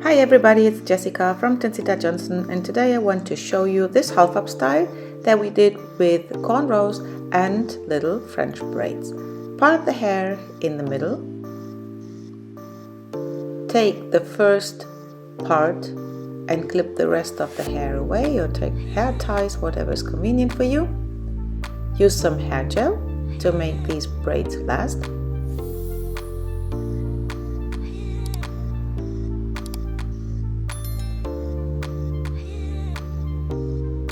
Hi everybody, it's Jessica from Tensita Johnson, and today I want to show you this half-up style that we did with cornrows and little French braids. Part the hair in the middle. Take the first part and clip the rest of the hair away, or take hair ties, whatever is convenient for you. Use some hair gel to make these braids last.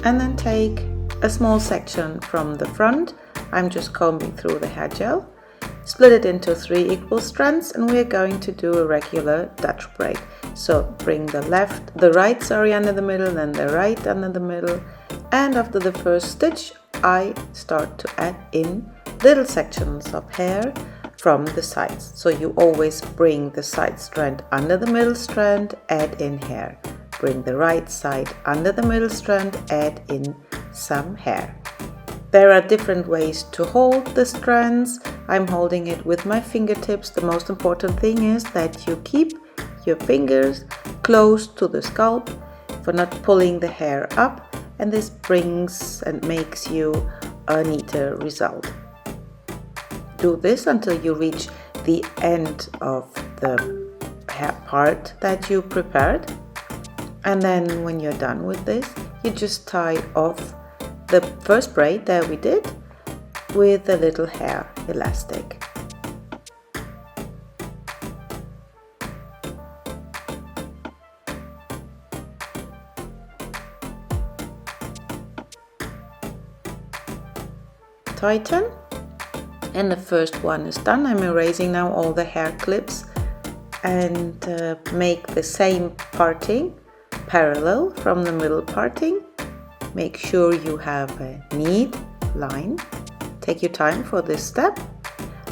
And then take a small section from the front. I'm just combing through the hair gel. Split it into 3 equal strands, and we're going to do a regular Dutch braid. So bring the right under the middle, then the right under the middle, and after the first stitch I start to add in little sections of hair from the sides. So you always bring the side strand under the middle strand, add in hair. Bring the right side under the middle strand, add in some hair. There are different ways to hold the strands. I'm holding it with my fingertips. The most important thing is that you keep your fingers close to the scalp for not pulling the hair up, and this brings and makes you a neater result. Do this until you reach the end of the hair part that you prepared. And then when you're done with this, you just tie off the first braid that we did with a little hair elastic. Tighten, and the first one is done. I'm erasing now all the hair clips and make the same parting parallel from the middle parting. Make sure you have a neat line. Take your time for this step.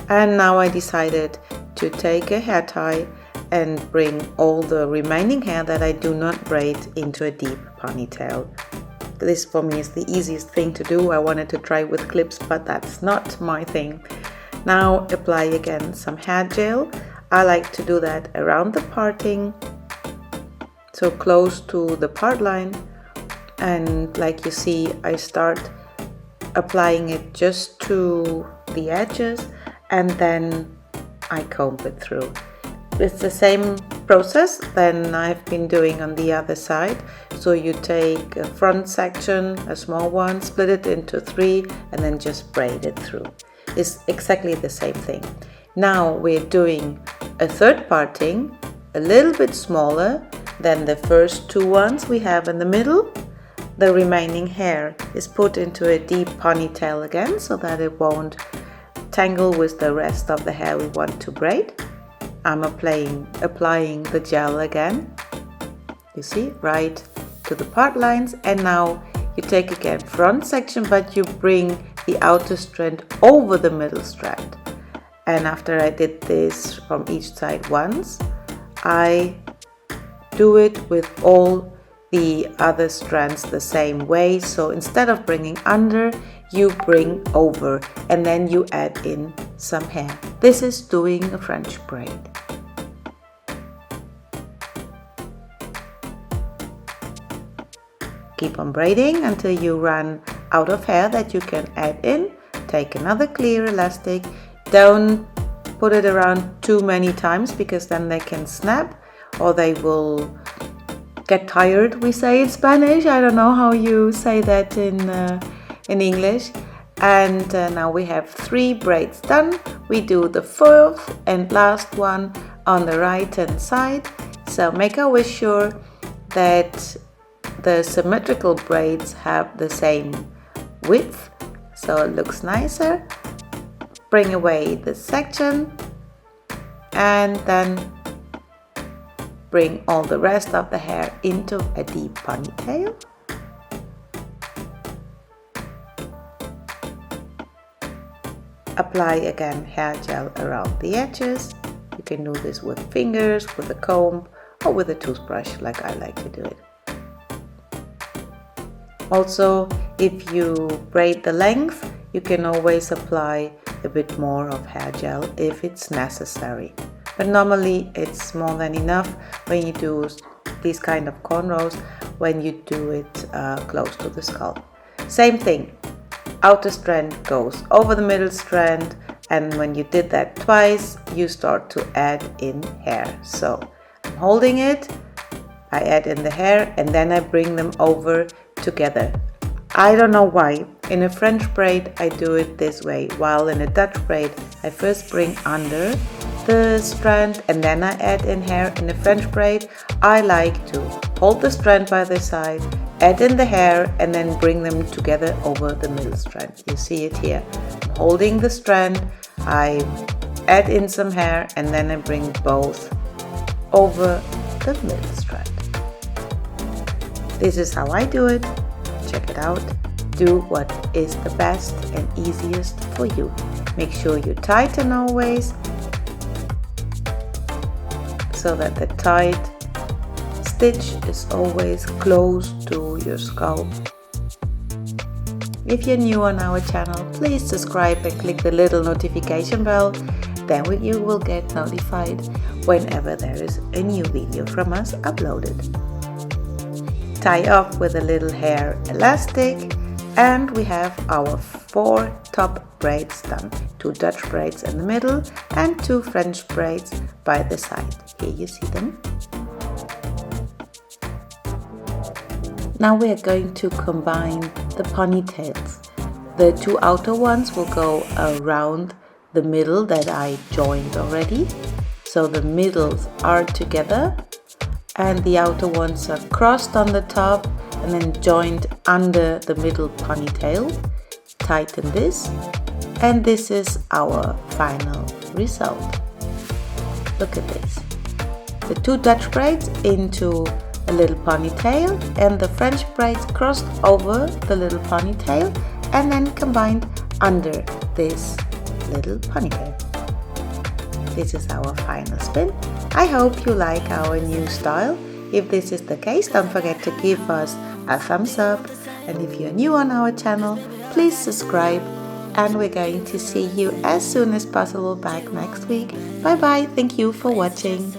And now I decided to take a hair tie and bring all the remaining hair that I do not braid into a deep ponytail. This for me is the easiest thing to do. I wanted to try with clips, but that's not my thing. Now apply again some hair gel. I like to do that around the parting, so close to the part line, and like you see, I start applying it just to the edges and then I comb it through. It's the same process than I've been doing on the other side. So you take a front section, a small one, split it into 3 and then just braid it through. It's exactly the same thing. Now we're doing a third parting, a little bit smaller than the first 2 ones we have in the middle. The remaining hair is put into a deep ponytail again so that it won't tangle with the rest of the hair we want to braid. I'm applying the gel again, you see, right to the part lines. And now you take again front section, but you bring the outer strand over the middle strand. And after I did this from each side once, I do it with all the other strands the same way. So instead of bringing under, you bring over and then you add in some hair. This is doing a French braid. Keep on braiding until you run out of hair that you can add in. Take another clear elastic. Don't put it around too many times because then they can snap or they will get tired, we say in Spanish. I don't know how you say that in English. And now we have 3 braids done. We do the 4th and last one on the right hand side. So make always sure that the symmetrical braids have the same width so it looks nicer. Bring away the section and then bring all the rest of the hair into a deep ponytail. Apply again hair gel around the edges. You can do this with fingers, with a comb, or with a toothbrush like I like to do it. Also, if you braid the length, you can always apply a bit more of hair gel if it's necessary. but normally it's more than enough when you do these kind of cornrows, when you do it close to the scalp. Same thing, outer strand goes over the middle strand, and when you did that twice, you start to add in hair. So I'm holding it, I add in the hair, and then I bring them over together. I don't know why. In a French braid I do it this way, while in a Dutch braid I first bring under the strand and then I add in hair. In a French braid I like to hold the strand by the side, add in the hair, and then bring them together over the middle strand. You see it here. I'm holding the strand, I add in some hair, and then I bring both over the middle strand. This is how I do it. Check it out. Do what is the best and easiest for you. Make sure you tighten always, so that the tight stitch is always close to your scalp. If you're new on our channel, please subscribe and click the little notification bell. Then you will get notified whenever there is a new video from us uploaded. Tie off with a little hair elastic, and we have our 4 top braids done. 2 Dutch braids in the middle and 2 French braids by the side. Here you see them. Now we are going to combine the ponytails. The 2 outer ones will go around the middle that I joined already. So the middles are together, and the outer ones are crossed on the top and then joined under the middle ponytail. Tighten this, and this is our final result. Look at this. The 2 Dutch braids into a little ponytail, and the French braids crossed over the little ponytail and then combined under this little ponytail. This is our final spin. I hope you like our new style. If this is the case, don't forget to give us a thumbs up, and if you're new on our channel, please subscribe, and we're going to see you as soon as possible back next week. Bye bye, thank you for watching.